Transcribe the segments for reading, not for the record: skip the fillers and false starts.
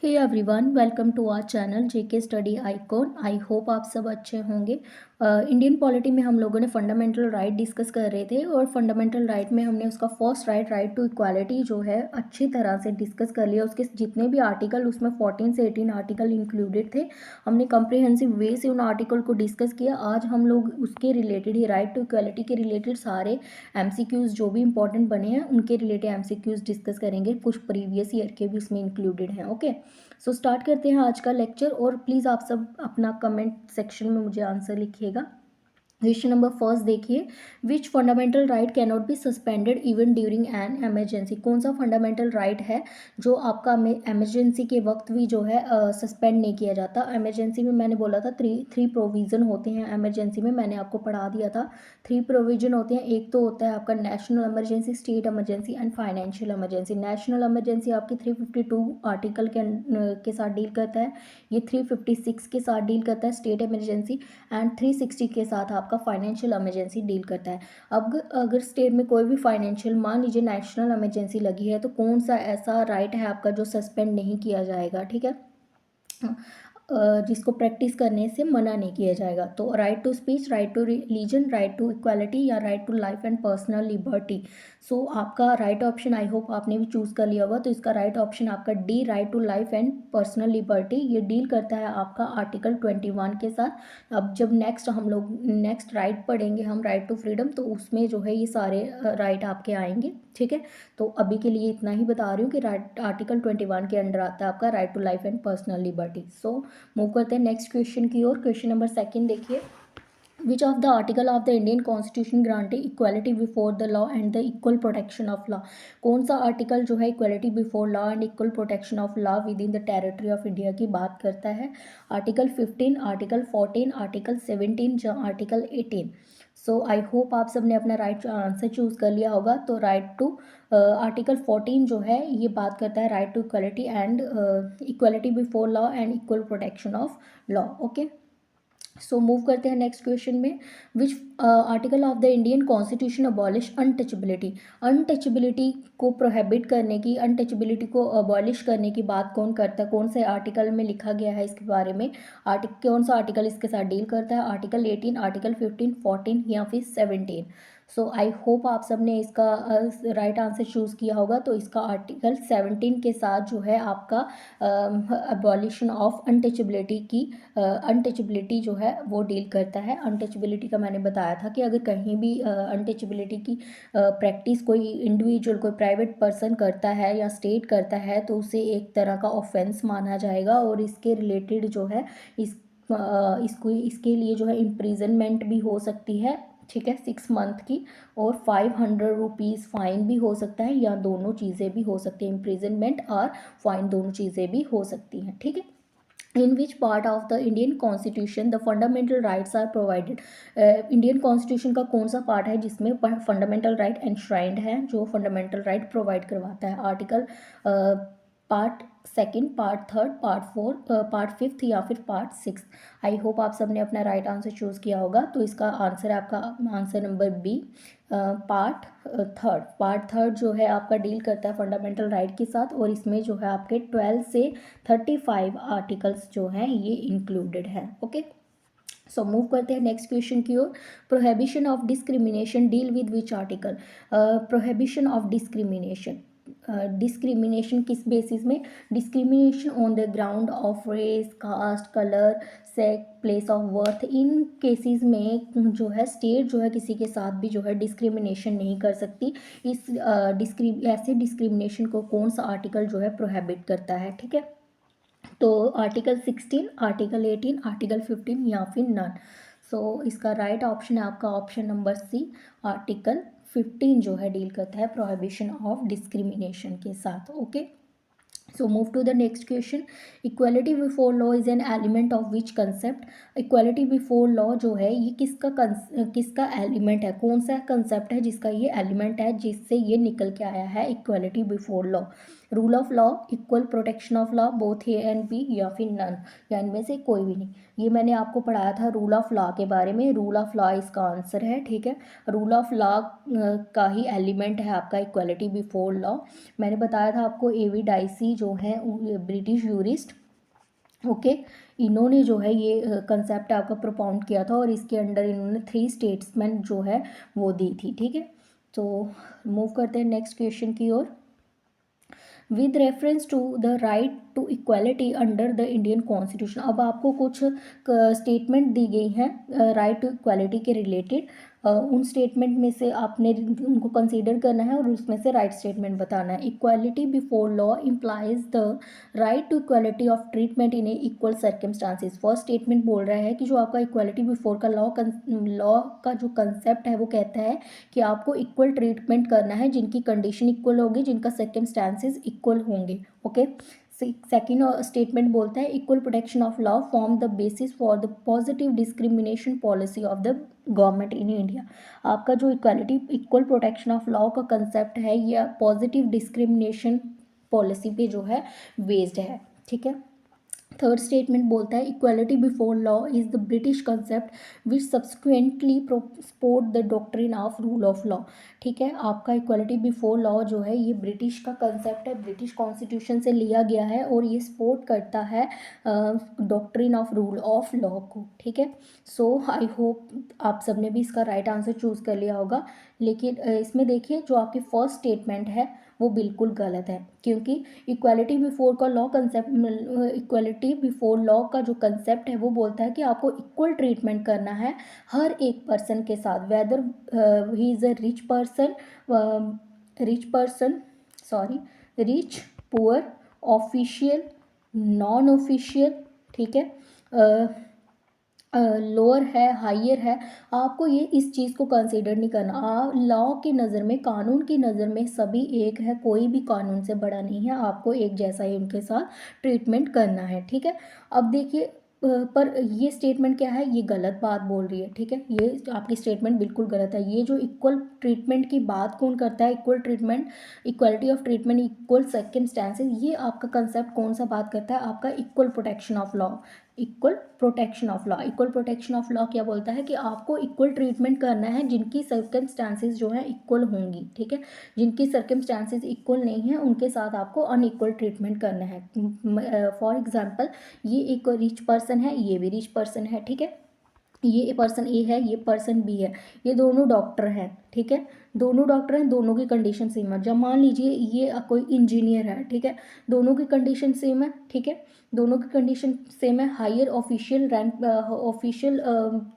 Hey everyone, welcome to our channel JK study icon. I hope आप सब अच्छे होंगे। इंडियन पॉलिटी में हम लोगों ने फंडामेंटल राइट डिस्कस कर रहे थे और फंडामेंटल राइट में हमने उसका फर्स्ट राइट टू इक्वालिटी जो है अच्छी तरह से डिस्कस कर लिया। उसके जितने भी आर्टिकल उसमें 14 से 18 आर्टिकल इंक्लूडेड थे। हमने कम्प्रिहेंसिव वे से उन आर्टिकल को डिस्कस किया। आज हम लोग उसके रिलेटेड ही राइट टू इक्वालिटी के रिलेटेड सारे एमसीक्यूज़ जो भी इंपॉर्टेंट बने हैं उनके रिलेटेड एमसीक्यूज़ डिस्कस करेंगे। कुछ प्रीवियस ईयर के भी इसमें इंक्लूडेड हैं। ओके, सो स्टार्ट करते हैं आज का लेक्चर। और प्लीज़ आप सब अपना कमेंट सेक्शन में मुझे आंसर लिखिएगा। क्वेश्चन नंबर फर्स्ट देखिए, which fundamental right can not be suspended even during an emergency. कौन सा फंडामेंटल राइट है जो आपका एमरजेंसी के वक्त भी जो है सस्पेंड नहीं किया जाता। एमरजेंसी में मैंने बोला था थ्री प्रोविज़न होते हैं। एमरजेंसी में मैंने आपको पढ़ा दिया था, थ्री प्रोविज़न होते हैं। एक तो होता है आपका national emergency, state emergency and financial emergency. National emergency आपकी 352 आर्टिकल के साथ डील करता है। ये 356 के साथ डील करता है स्टेट इमरजेंसी, एंड 360 के साथ आपका फाइनेंशियल इमरजेंसी डील करता है। अब अगर स्टेट में कोई भी फाइनेंशियल, मान लीजिए नेशनल इमरजेंसी लगी है, तो कौन सा ऐसा राइट है आपका जो सस्पेंड नहीं किया जाएगा, ठीक है, जिसको प्रैक्टिस करने से मना नहीं किया जाएगा। तो right to speech, right to religion, right to equality या right to life and personal liberty. So आपका राइट ऑप्शन, आई होप आपने भी चूज़ कर लिया होगा, तो इसका राइट ऑप्शन आपका D, right to life and personal liberty. ये डील करता है आपका आर्टिकल 21 के साथ। अब जब हम लोग नेक्स्ट राइट पढ़ेंगे हम, राइट टू फ्रीडम, तो उसमें जो है ये सारे राइट आपके आएंगे, ठीक है। तो अभी के लिए इतना ही बता रही हूँ कि राइट आर्टिकल 21 के अंडर आता है आपका right to life and personal liberty. So move करते हैं नेक्स्ट क्वेश्चन की ओर। क्वेश्चन नंबर सेकंड देखिए, विच of the article of the Indian constitution granted equality before the law and the equal protection of law. कौन सा article जो है equality before law and equal protection of law with in the territory of India की बात करता है। Article 15, article 14, article 17 या article 18। सो आई hope आप सब ने अपना राइट आंसर चूज़ कर लिया होगा। तो राइट टू आर्टिकल 14 जो है ये बात करता है right to equality and equality before law and equal protection of law. Okay, so move करते हैं नेक्स्ट क्वेश्चन में। Which article of the Indian constitution abolish untouchability. Untouchability को प्रोहिबिट करने की, अनटचेबिलिटी को अबॉलिश करने की बात कौन करता है, कौन से आर्टिकल में लिखा गया है इसके बारे में, कौन सा आर्टिकल इसके साथ डील करता है। आर्टिकल 18, आर्टिकल 15, 14 या फिर 17। सो आई होप आप सब ने इसका राइट आंसर चूज़ किया होगा। तो इसका आर्टिकल 17 के साथ जो है आपका अबॉलिशन ऑफ अनटचेबिलिटी की, अनटचेबिलिटी जो है वो डील करता है। अनटचेबिलिटी का मैंने बताया था कि अगर कहीं भी अनटचेबिलिटी की प्रैक्टिस कोई इंडिविजुअल, कोई प्राइवेट पर्सन करता है या स्टेट करता है, तो उसे एक तरह का ऑफेंस माना जाएगा और इसके रिलेटेड जो है इसके लिए जो है इम्प्रिजनमेंट भी हो सकती है, ठीक है, 6 मंथ की, और 500 रुपीज़ फाइन भी हो सकता है, या दोनों चीज़ें भी हो सकती हैं, इम्प्रिजनमेंट और फाइन दोनों चीज़ें भी हो सकती हैं, ठीक है। In which part of the Indian constitution the fundamental rights are provided. Indian constitution का कौन सा पार्ट है जिसमें फंडामेंटल राइट एनश्राइंड है, जो फंडामेंटल राइट प्रोवाइड करवाता है। Article part second, part third, part fourth, part fifth या फिर पार्ट सिक्स। आई होप आप सब ने अपना राइट आंसर चूज़ किया होगा। तो इसका आंसर है आपका answer number B, part third. Part third जो है आपका डील करता है फंडामेंटल राइट के साथ, और इसमें जो है आपके 12 से 35 आर्टिकल्स जो हैं ये इंक्लूडेड है। ओके, सो मूव करते हैं नेक्स्ट क्वेश्चन की ओर। Prohibition of discrimination deal with which article. Prohibition of discrimination, discrimination किस बेसिस में, discrimination on the ground of race, caste, colour, sex, place of birth. इन केसेस में जो है स्टेट जो है किसी के साथ भी जो है डिस्क्रिमिनेशन नहीं कर सकती। इस ऐसे डिस्क्रिमिनेशन को कौन सा आर्टिकल जो है प्रोहिबिट करता है, ठीक है। तो आर्टिकल 16, आर्टिकल 18, आर्टिकल 15 या फिर नन। सो इसका राइट ऑप्शन है आपका ऑप्शन नंबर सी, आर्टिकल 15 जो है डील करता है प्रोहिबिशन ऑफ डिस्क्रिमिनेशन के साथ। Okay, so move to the next question. Equality before law is an element of which concept. Equality before law जो है ये किसका एलिमेंट है, कौन सा कंसेप्ट है जिसका ये एलिमेंट है, जिससे ये निकल के आया है equality before law. Rule of law, equal protection of law, both A and B, या फिर नन, या इनमें से कोई भी नहीं। ये मैंने आपको पढ़ाया था रूल ऑफ लॉ के बारे में। रूल ऑफ लॉ इसका आंसर है, ठीक है। रूल ऑफ लॉ का ही एलिमेंट है आपका इक्वालिटी बिफोर लॉ। मैंने बताया था आपको एवी डाइसी जो जो है ब्रिटिश यूरिस्ट, ओके, इन्होंने जो है ये कंसेप्ट आपका प्रोपाउंड किया था और इसके अंडर इन्होंने 3 स्टेट्समेंट जो है वो दी थी, ठीक है। तो मूव करते हैं नेक्स्ट क्वेश्चन की ओर। With reference to the right to equality under the Indian constitution, अब आपको कुछ स्टेटमेंट दी गई हैं राइट टू इक्वालिटी के रिलेटेड, उन स्टेटमेंट में से आपने उनको कंसीडर करना है और उसमें से राइट स्टेटमेंट बताना है। Equality before law implies the right to equality of treatment in a equal circumstances. First statement बोल रहा है कि जो आपका इक्वालिटी बिफोर का लॉ का जो कंसेप्ट है वो कहता है कि आपको इक्वल ट्रीटमेंट करना है जिनकी कंडीशन इक्वल होगी, जिनका सर्कमस्टांसिस इक्वल होंगे, ओके। सेकेंड स्टेटमेंट बोलता है equal protection of law form the basis for the positive discrimination policy of the government in India. आपका जो equality equal protection of law का कंसेप्ट है या पॉजिटिव डिस्क्रिमिनेशन पॉलिसी पे जो है बेस्ड है, ठीक है। थर्ड स्टेटमेंट बोलता है equality before law is the British concept which subsequently support the doctrine of rule of law, ठीक है। आपका इक्वालिटी बिफोर लॉ जो है ये ब्रिटिश का कंसेप्ट है, ब्रिटिश कॉन्स्टिट्यूशन से लिया गया है और ये सपोर्ट करता है doctrine of rule of law को, ठीक है। सो आई होप आप सबने भी इसका राइट आंसर चूज़ कर लिया होगा, लेकिन इसमें देखिए जो आपकी फर्स्ट स्टेटमेंट है वो बिल्कुल गलत है, क्योंकि इक्वालिटी बिफोर का law concept, equality before law का जो कंसेप्ट है वो बोलता है कि आपको इक्वल ट्रीटमेंट करना है हर एक पर्सन के साथ, weather he is a rich poor official non official, ठीक है, लोअर है हायर है, आपको ये इस चीज़ को कंसीडर नहीं करना। लॉ की नज़र में, कानून की नज़र में सभी एक है, कोई भी कानून से बड़ा नहीं है, आपको एक जैसा ही उनके साथ ट्रीटमेंट करना है, ठीक है। अब देखिए पर ये स्टेटमेंट क्या है, ये गलत बात बोल रही है, ठीक है। ये आपकी स्टेटमेंट बिल्कुल गलत है। ये जो इक्वल ट्रीटमेंट की बात कौन करता है, equal treatment, equality of treatment, equal circumstances, ये आपका कंसेप्ट कौन सा बात करता है, आपका equal protection of law. Equal protection of law, equal protection of law क्या बोलता है कि आपको इक्वल ट्रीटमेंट करना है जिनकी सर्कमस्टांसेस जो है इक्वल होंगी, ठीक है। जिनकी सर्कमस्टांसेस इक्वल नहीं है उनके साथ आपको अनइक्वल ट्रीटमेंट करना है। फॉर एग्जांपल ये एक रिच पर्सन है, ये भी रिच पर्सन है, ठीक है। ये पर्सन ए है, ये पर्सन बी है, ये दोनों डॉक्टर हैं, ठीक है। दोनों डॉक्टर हैं, दोनों की कंडीशन सेम है। जब मान लीजिए ये कोई इंजीनियर है, ठीक है, दोनों की कंडीशन सेम है, ठीक है, दोनों की कंडीशन सेम है, हायर ऑफिशियल रैंक, ऑफिशियल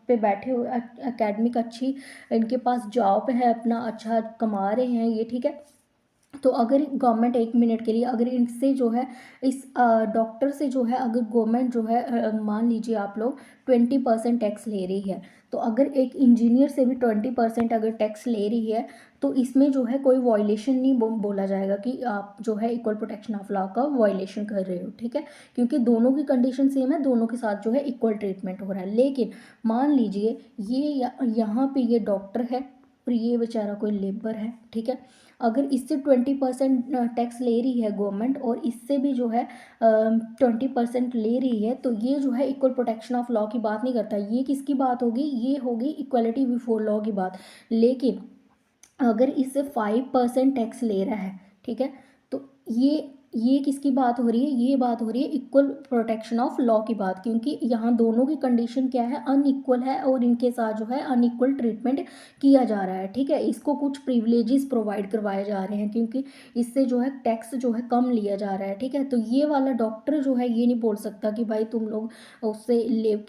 पे बैठे हुए, एकेडमिक अच्छी इनके पास जॉब है, अपना अच्छा कमा रहे हैं ये, ठीक है। तो अगर गवर्नमेंट एक मिनट के लिए अगर इनसे जो है इस डॉक्टर से जो है अगर गवर्नमेंट जो है मान लीजिए आप लोग 20% टैक्स ले रही है, तो अगर एक इंजीनियर से भी 20% अगर टैक्स ले रही है तो इसमें जो है कोई वायलेशन नहीं बोला जाएगा कि आप जो है इक्वल प्रोटेक्शन ऑफ लॉ का वायलेशन कर रहे हो, ठीक है, क्योंकि दोनों की कंडीशन सेम है, दोनों के साथ जो है इक्वल ट्रीटमेंट हो रहा है। लेकिन मान लीजिए ये यहाँ पे ये डॉक्टर है और ये बेचारा कोई लेबर है, ठीक है। अगर इससे 20% टैक्स ले रही है गवर्नमेंट और इससे भी जो है 20% ले रही है, तो ये जो है इक्वल प्रोटेक्शन ऑफ लॉ की बात नहीं करता। ये किसकी बात होगी, ये होगी इक्वलिटी बिफोर लॉ की बात। लेकिन अगर इससे 5% टैक्स ले रहा है, ठीक है, तो ये किसकी बात हो रही है, ये बात हो रही है इक्वल प्रोटेक्शन ऑफ लॉ की बात, क्योंकि यहाँ दोनों की कंडीशन क्या है, अनइक्वल है और इनके साथ जो है अनइक्वल ट्रीटमेंट किया जा रहा है, ठीक है। इसको कुछ प्रिविलेजेस प्रोवाइड करवाए जा रहे हैं क्योंकि इससे जो है टैक्स जो है कम लिया जा रहा है, ठीक है। तो ये वाला डॉक्टर जो है ये नहीं बोल सकता कि भाई तुम लोग उससे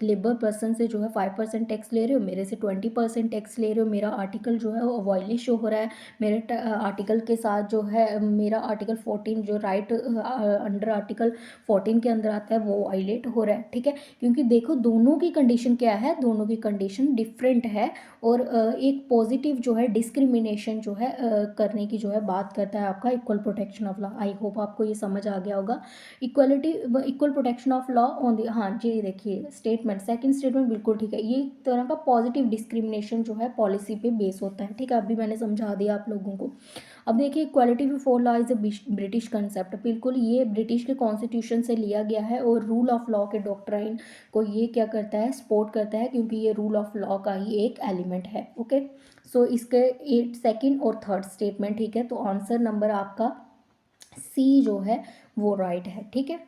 लेबर पर्सन से जो है 5% टैक्स ले रहे हो, मेरे से 20% टैक्स ले रहे हो, मेरा आर्टिकल जो है वो वायलेट शो हो रहा है, मेरे आर्टिकल के साथ जो है मेरा आर्टिकल 14 जो राइट अंडर आर्टिकल 14 के अंदर आता है वो वायलेट हो रहा है, ठीक है। क्योंकि देखो दोनों की कंडीशन क्या है, दोनों की कंडीशन डिफरेंट है और एक पॉजिटिव जो है डिस्क्रिमिनेशन जो है करने की जो है बात करता है आपका equal protection of law. I hope आपको ये समझ आ गया होगा। Equality equal protection of law on the, हाँ जी देखिए स्टेटमेंट, सेकंड स्टेटमेंट बिल्कुल ठीक है, ये एक तरह का पॉजिटिव डिस्क्रिमिनेशन जो है पॉलिसी पे बेस होता है, ठीक है। अभी मैंने समझा दिया आप लोगों को। अब देखिए equality before law is a British concept, बिल्कुल ये ब्रिटिश के कॉन्स्टिट्यूशन से लिया गया है और रूल ऑफ लॉ के डॉक्ट्राइन को ये क्या करता है, सपोर्ट करता है, क्योंकि ये रूल ऑफ लॉ का ही एक एलिमेंट है, ओके। सो इसके सेकंड और थर्ड स्टेटमेंट, ठीक है। तो आंसर नंबर आपका सी जो है वो राइट है, ठीक है।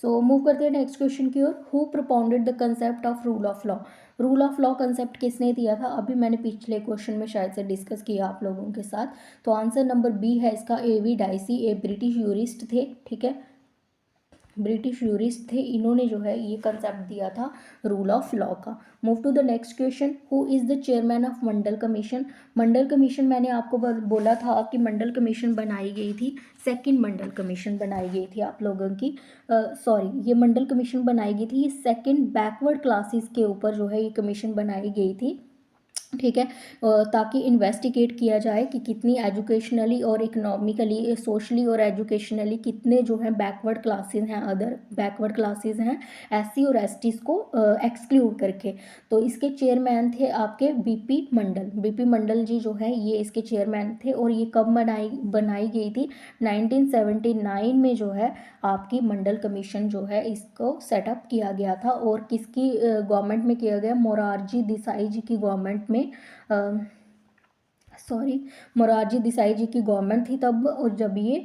सो मूव करते हैं नेक्स्ट क्वेश्चन की ओर। Who propounded the concept of rule of law? Rule of law concept किसने दिया था? अभी मैंने पिछले क्वेश्चन में शायद से डिस्कस किया आप लोगों के साथ। तो आंसर नंबर बी है इसका, A.V. डाइसी, ए ब्रिटिश यूरिस्ट थे, ठीक है, ब्रिटिश यूरिस्ट थे। इन्होंने जो है ये कंसेप्ट दिया था रूल ऑफ लॉ का। Move to the next question. Who is the chairman of Mandal commission? Mandal commission मैंने आपको बोला था कि मंडल कमीशन बनाई गई थी, सेकंड मंडल कमीशन बनाई गई थी आप लोगों की, सॉरी, ये मंडल कमीशन बनाई गई थी, ये सेकंड बैकवर्ड क्लासेस के ऊपर जो है ये कमीशन बनाई गई थी, ठीक है, ताकि इन्वेस्टिगेट किया जाए कि कितनी एजुकेशनली और इकोनॉमिकली, सोशली और एजुकेशनली कितने जो हैं बैकवर्ड क्लासेस हैं, अदर बैकवर्ड क्लासेस हैं एससी और एसटीज़ को एक्सक्लूड करके। तो इसके चेयरमैन थे आपके बीपी मंडल। बीपी मंडल जी जो है ये इसके चेयरमैन थे। और ये कब बनाई गई थी? 1979 में जो है आपकी मंडल कमीशन जो है इसको सेटअप किया गया था। और किसकी गवर्नमेंट में किया गया? मोरारजी देसाई जी की गवर्नमेंट में, सॉरी, मोरारजी देसाई जी की गवर्नमेंट थी तब, और जब ये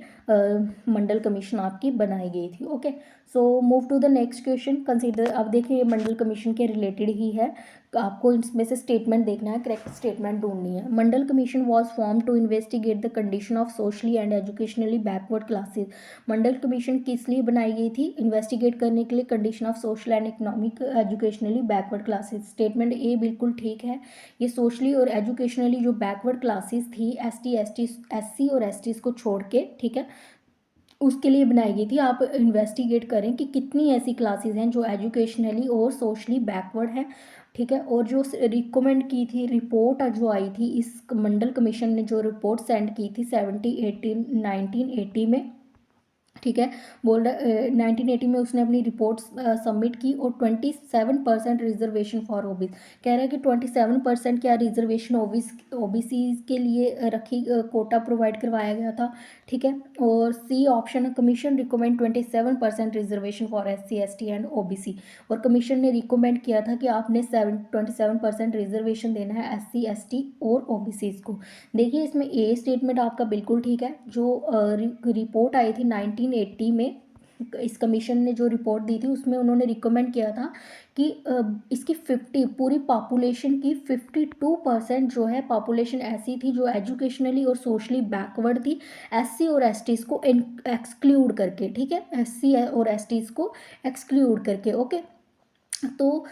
मंडल कमीशन आपकी बनाई गई थी। Okay, so move to the next question. Consider, अब देखिए ये मंडल कमीशन के रिलेटेड ही है, आपको इसमें से स्टेटमेंट देखना है, करेक्ट स्टेटमेंट ढूंढनी है। Mandal commission was form to investigate the condition of socially and educationally backward classes. Mandal commission किस लिए बनाई गई थी? इन्वेस्टिगेट करने के लिए condition of social and economic educationally backward classes. Statement A बिल्कुल ठीक है। ये सोशली और एजुकेशनली जो बैकवर्ड क्लासेस थी, एससी और एसटीज़ को छोड़ के, ठीक है, उसके लिए बनाई गई थी। आप इन्वेस्टिगेट करें कि कितनी ऐसी क्लासेस हैं जो एजुकेशनली और सोशली बैकवर्ड हैं, ठीक है। और जो रिकमेंड की थी रिपोर्ट जो आई थी, इस मंडल कमीशन ने जो रिपोर्ट सेंड की थी 1980 में, ठीक है, बोल रहा 1980 में उसने अपनी रिपोर्ट सबमिट की। और 27% रिजर्वेशन फॉर ओबीसी, कह रहा है कि 27% क्या रिजर्वेशन ओबीसी के लिए रखी, कोटा प्रोवाइड करवाया गया था, ठीक है। और C option, commission recommend 27% reservation for SC ST and OBC. और कमीशन ने रिकमेंड किया था कि आपने 27% रिजर्वेशन देना है एससी एसटी और ओबीसी को। देखिए इसमें ए स्टेटमेंट आपका बिल्कुल ठीक है। जो रिपोर्ट आई थी 1980 में, इस कमीशन ने जो रिपोर्ट दी थी उसमें उन्होंने रिकमेंड किया था कि इसकी 50, पूरी पॉपुलेशन की 52% जो है पॉपुलेशन ऐसी थी जो एजुकेशनली और सोशली बैकवर्ड थी, एससी और एसटीज़ को एक्सक्लूड करके, ठीक है, एससी और एसटीज़ को एक्सक्लूड करके। ओके, तो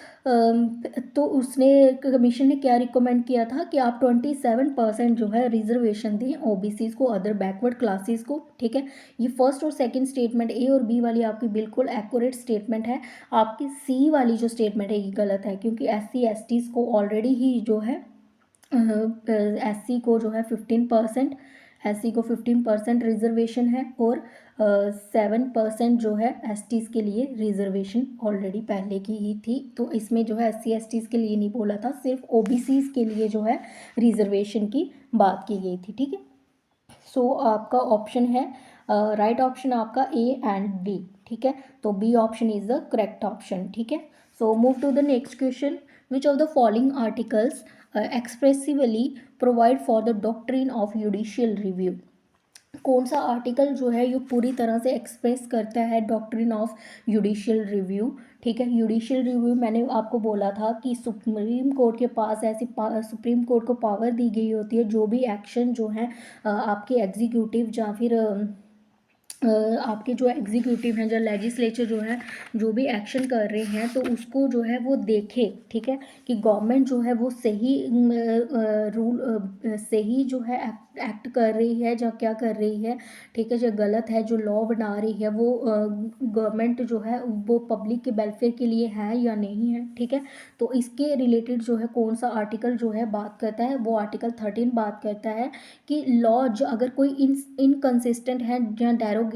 तो उसने, कमीशन ने क्या रिकमेंड किया था कि आप 27% जो है रिजर्वेशन दें ओबीसीज को, अदर बैकवर्ड क्लासेस को, ठीक है। ये फर्स्ट और सेकंड स्टेटमेंट, ए और बी वाली आपकी बिल्कुल एक्यूरेट स्टेटमेंट है। आपकी सी वाली जो स्टेटमेंट है ये गलत है, क्योंकि एससी एसटीज़ को ऑलरेडी ही जो है एससी को जो है 15%, एससी को 15% रिजर्वेशन है। और 7% जो है एसटीज़ के लिए रिजर्वेशन ऑलरेडी पहले की ही थी। तो इसमें जो है एससी एसटीज़ के लिए नहीं बोला था, सिर्फ ओबीसीज़ के लिए जो है रिजर्वेशन की बात की गई थी, ठीक है। सो आपका ऑप्शन है, राइट ऑप्शन आपका ए एंड डी, ठीक है। तो B option is the correct option, ठीक है। So move to the next question. Which of the following articles expressively provide for the doctrine of judicial review? कौन सा article जो है ये पूरी तरह से एक्सप्रेस करता है डॉक्ट्रिन ऑफ जुडिशियल रिव्यू, ठीक है। जुडिशियल रिव्यू मैंने आपको बोला था कि सुप्रीम कोर्ट के पास ऐसी सुप्रीम कोर्ट को पावर दी गई होती है, जो भी एक्शन जो है आपके एग्जीक्यूटिव या फिर आपके जो एग्जीक्यूटिव हैं, जो लेजिस्लेचर जो है जो भी एक्शन कर रहे हैं, तो उसको जो है वो देखे, ठीक है, कि गवर्नमेंट जो है वो सही रूल सही जो है एक्ट कर रही है या क्या कर रही है, ठीक है, जो गलत है, जो लॉ बना रही है वो गवर्नमेंट जो है वो पब्लिक के वेलफेयर के लिए है या नहीं है, ठीक है। तो इसके रिलेटेड जो है कौन सा आर्टिकल जो है बात करता है, वो आर्टिकल 13 बात करता है कि लॉ जो अगर कोई इनकंसिस्टेंट है या डेरोगेट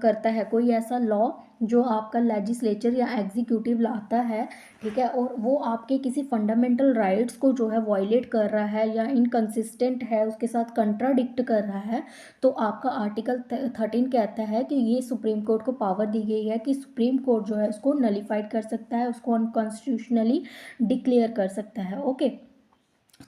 करता है, कोई ऐसा लॉ जो आपका लेजिस्लेचर या एग्जीक्यूटिव लाता है, ठीक है, और वो आपके किसी फंडामेंटल राइट्स को जो है वायलेट कर रहा है या इनकंसिस्टेंट है, उसके साथ कंट्राडिक्ट कर रहा है, तो आपका आर्टिकल 13 कहता है कि ये सुप्रीम कोर्ट को पावर दी गई है कि सुप्रीम कोर्ट जो है उसको नलीफाइड कर सकता है, उसको अनकॉन्स्टिट्यूशनली डिक्लेयर कर सकता है। ओके,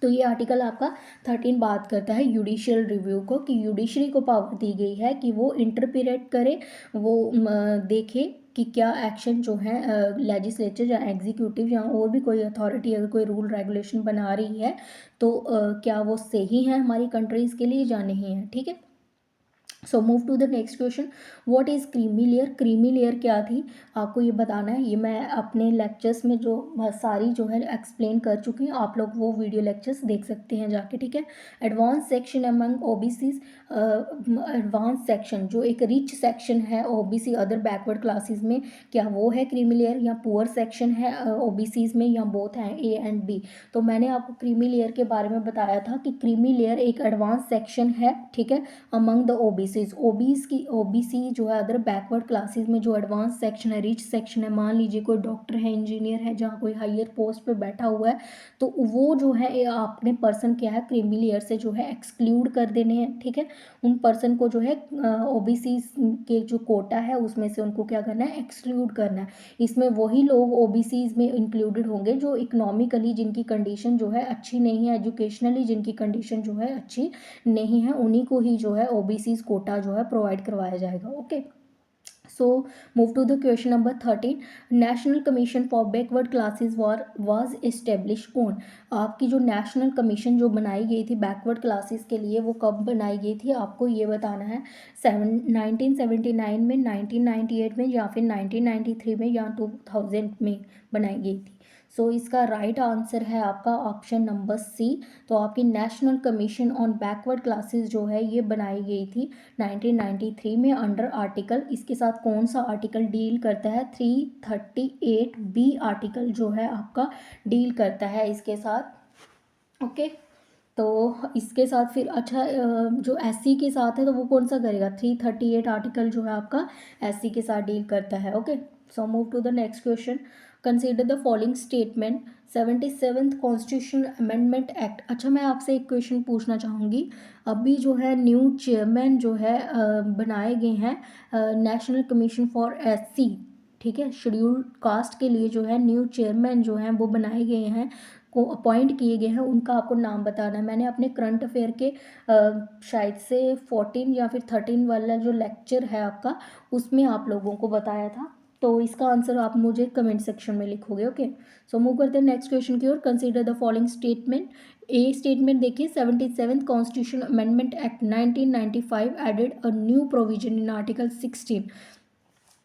तो ये आर्टिकल आपका 13 बात करता है जुडिशियल रिव्यू को, कि जुडिशरी को पावर दी गई है कि वो इंटरप्रेट करे, वो देखे कि क्या एक्शन जो है लेजिस्लेचर या एग्जीक्यूटिव या और भी कोई अथॉरिटी अगर कोई रूल रेगुलेशन बना रही है तो क्या वो सही है हमारी कंट्रीज़ के लिए या नहीं है। ठीक है, so move to the next question, what is creamy layer. Creamy layer क्या थी आपको ये बताना है। ये मैं अपने लेक्चर्स में जो सारी जो है एक्सप्लेन कर चुकी हूँ, आप लोग वो वीडियो लेक्चर्स देख सकते हैं जाके। ठीक है, advance section among OBCs, advance section जो एक रिच सेक्शन है ओबीसी अदर बैकवर्ड क्लासेस में, क्या वो है क्रीमी लेयर, या पुअर सेक्शन है ओबीसीज में, या बोथ हैं ए एंड बी। तो मैंने आपको क्रीमी लेयर के बारे में बताया था कि क्रीमी लेयर एक एडवांस सेक्शन है, ठीक है, अमंग द ओबीसीज। ओबीसी जो है अदर बैकवर्ड क्लासेस में जो एडवांस सेक्शन है, रिच सेक्शन है, मान लीजिए कोई डॉक्टर है, इंजीनियर है, जहाँ कोई हायर पोस्ट पे बैठा हुआ है, तो वो जो है आपने पर्सन क्या है क्रीमी लेयर से जो है एक्सक्लूड कर देने हैं। ठीक है, उन पर्सन को जो है ओबीसी के जो कोटा है उसमें से उनको क्या करना है, एक्सक्लूड करना है। इसमें वही लोग ओबीसीज में इंक्लूडेड होंगे जो इकोनॉमिकली जिनकी कंडीशन जो है अच्छी नहीं है, एजुकेशनली जिनकी कंडीशन जो है अच्छी नहीं है, उन्हीं को ही जो है ओबीसी कोटा जो है प्रोवाइड करवाया जाएगा। Okay, so move to the question number 13, national commission for backward classes was establish on. आपकी जो नेशनल कमीशन जो बनाई गई थी बैकवर्ड क्लासेस के लिए वो कब बनाई गई थी आपको ये बताना है। 1979 में, 1998 में, या फिर 1993 में, या 2000 में बनाई गई थी। सो इसका राइट आंसर है आपका ऑप्शन नंबर सी। तो आपकी national commission on backward classes जो है ये बनाई गई थी 1993 में अंडर आर्टिकल, इसके साथ कौन सा आर्टिकल डील करता है, 338 बी आर्टिकल जो है आपका डील करता है इसके साथ। ओके, तो इसके साथ फिर अच्छा जो एससी के साथ है तो वो कौन सा करेगा, 338 आर्टिकल जो है आपका एससी के साथ डील करता है। Okay, so move to the next question, consider the following statement, 77th constitution amendment act. अच्छा, मैं आपसे एक क्वेश्चन पूछना चाहूँगी, अभी जो है न्यू चेयरमैन जो है बनाए गए हैं नेशनल कमीशन फॉर एससी, ठीक है, शेड्यूल्ड कास्ट के लिए जो है न्यू चेयरमैन जो हैं वो बनाए गए हैं, को अपॉइंट किए गए हैं, उनका आपको नाम बताना है। मैंने अपने करंट अफेयर के शायद से 14 या फिर 13 वाला जो लेक्चर है आपका उसमें आप लोगों को बताया था, तो इसका आंसर आप मुझे कमेंट सेक्शन में लिखोगे। ओके, सो मूव करते हैं नेक्स्ट क्वेश्चन की ओर, consider the following statement. A statement देखिए, 77th constitution amendment act 1995 added a new provision in article 16।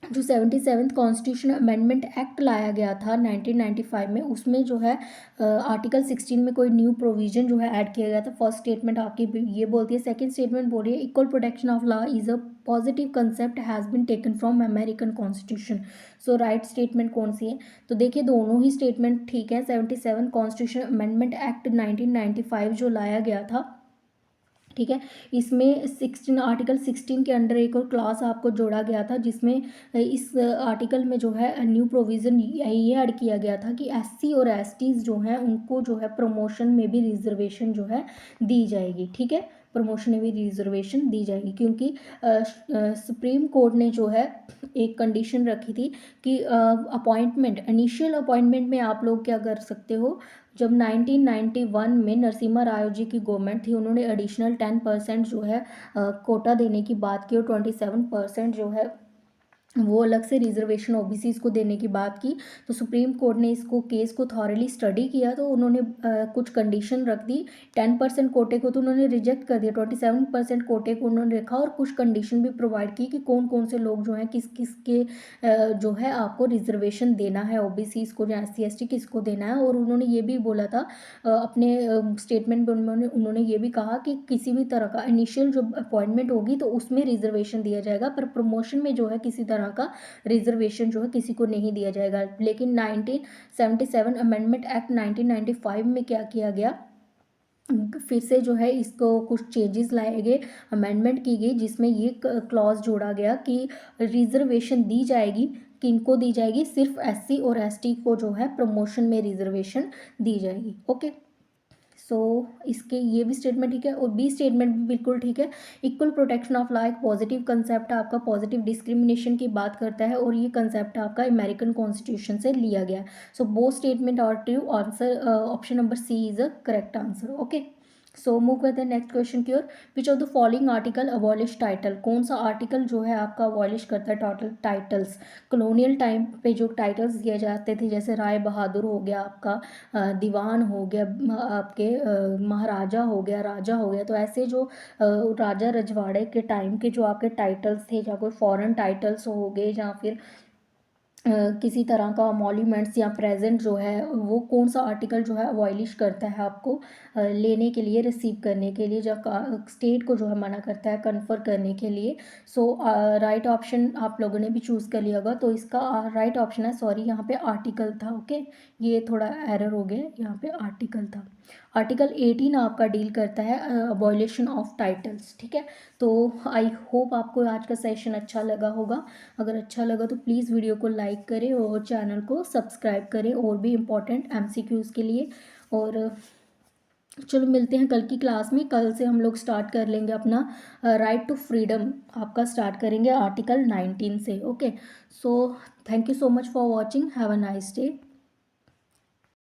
जो 77th कॉन्स्टिट्यूशन अमेंडमेंट एक्ट लाया गया था 1995 में, उसमें जो है आर्टिकल 16 में कोई न्यू प्रोविजन जो है ऐड किया गया था। फर्स्ट स्टेटमेंट आपकी ये बोलती है, सेकंड स्टेटमेंट बोल रही है equal protection of law is a positive concept has been taken from American constitution. So right statement कौन सी है, तो देखिए दोनों ही स्टेटमेंट ठीक है। 77 कॉन्स्टिट्यूशन अमेंडमेंट एक्ट 1995 जो लाया गया था, ठीक है, इसमें 16 आर्टिकल 16 के अंडर एक और क्लास आपको जोड़ा गया था जिसमें इस आर्टिकल में जो है न्यू प्रोविज़न ये ऐड किया गया था कि एससी और एसटीज़ जो हैं उनको जो है प्रमोशन में भी रिजर्वेशन जो है दी जाएगी। ठीक है, प्रमोशन में भी रिजर्वेशन दी जाएगी, क्योंकि सुप्रीम कोर्ट ने जो है एक कंडीशन रखी थी कि अपॉइंटमेंट, इनिशियल अपॉइंटमेंट में आप लोग क्या कर सकते हो, जब 1991 में नरसिम्हा राव जी की गवर्नमेंट थी, उन्होंने एडिशनल 10% जो है कोटा देने की बात की और 27% जो है वो अलग से रिजर्वेशन ओबीसीज को देने की बात की। तो सुप्रीम कोर्ट ने इसको केस को थॉरली स्टडी किया, तो उन्होंने कुछ कंडीशन रख दी। 10% कोटे को तो उन्होंने रिजेक्ट कर दिया, 27% कोटे को उन्होंने रखा और कुछ कंडीशन भी प्रोवाइड की कि कौन कौन से लोग जो हैं किस किस के जो है आपको रिजर्वेशन देना है, ओबीसीज को या SC ST किसको देना है। और उन्होंने ये भी बोला था अपने स्टेटमेंट में, उन्होंने ये भी कहा कि किसी भी तरह का इनिशियल जो अपॉइंटमेंट होगी तो उसमें रिजर्वेशन दिया जाएगा, पर प्रमोशन में जो है किसी तरह का रिजर्वेशन जो है किसी को नहीं दिया जाएगा। लेकिन 1977 अमेंडमेंट एक्ट 1995 में क्या किया गया, फिर से जो है इसको कुछ चेंजेस लाए गए, अमेंडमेंट की गई, जिसमें ये क्लॉज जोड़ा गया कि रिजर्वेशन दी जाएगी, किनको दी जाएगी, सिर्फ SC और ST को जो है प्रमोशन में रिजर्वेशन दी जाएगी। ओके, सो इसके ये भी स्टेटमेंट ठीक है और बी स्टेटमेंट भी बिल्कुल ठीक है। इक्वल प्रोटेक्शन ऑफ ला एक पॉजिटिव कंसेप्ट आपका, पॉजिटिव डिस्क्रिमिनेशन की बात करता है और ये कंसेप्ट आपका अमेरिकन कॉन्स्टिट्यूशन से लिया गया है। So both statement are true, answer option number C is a correct answer. Okay, so move करते हैं नेक्स्ट क्वेश्चन की ओर। Which of the following article abolish title, कौन सा आर्टिकल जो है आपका अबॉलिश करता है टोटल टाइटल्स। कॉलोनियल टाइम पे जो टाइटल्स दिए जाते थे जैसे राय बहादुर हो गया आपका, दीवान हो गया, आपके महाराजा हो गया, राजा हो गया, तो ऐसे जो राजा रजवाड़े के टाइम के जो आपके टाइटल्स थे, या कोई फॉरेन टाइटल्स हो गए, या फिर किसी तरह का मॉन्यूमेंट्स या प्रेजेंट जो है, वो कौन सा आर्टिकल जो है अवॉइलिश करता है आपको लेने के लिए, रिसीव करने के लिए, जब स्टेट को जो है मना करता है कन्फर करने के लिए। सो राइट ऑप्शन आप लोगों ने भी चूज़ कर लिया होगा, तो इसका राइट ऑप्शन है, सॉरी यहाँ पे आर्टिकल था। ओके, ये थोड़ा एरर हो गया, यहाँ पे आर्टिकल था। आर्टिकल 18 आपका डील करता है अबॉलिशन ऑफ टाइटल्स। ठीक है, तो आई होप आपको आज का सेशन अच्छा लगा होगा। अगर अच्छा लगा तो प्लीज़ वीडियो को लाइक करें और चैनल को सब्सक्राइब करें और भी इम्पोर्टेंट एमसीक्यूज़ के लिए। और चलो मिलते हैं कल की क्लास में। कल से हम लोग स्टार्ट कर लेंगे अपना राइट टू फ्रीडम, आपका स्टार्ट करेंगे आर्टिकल 19 से। Okay, so thank you so much for watching, have a nice day.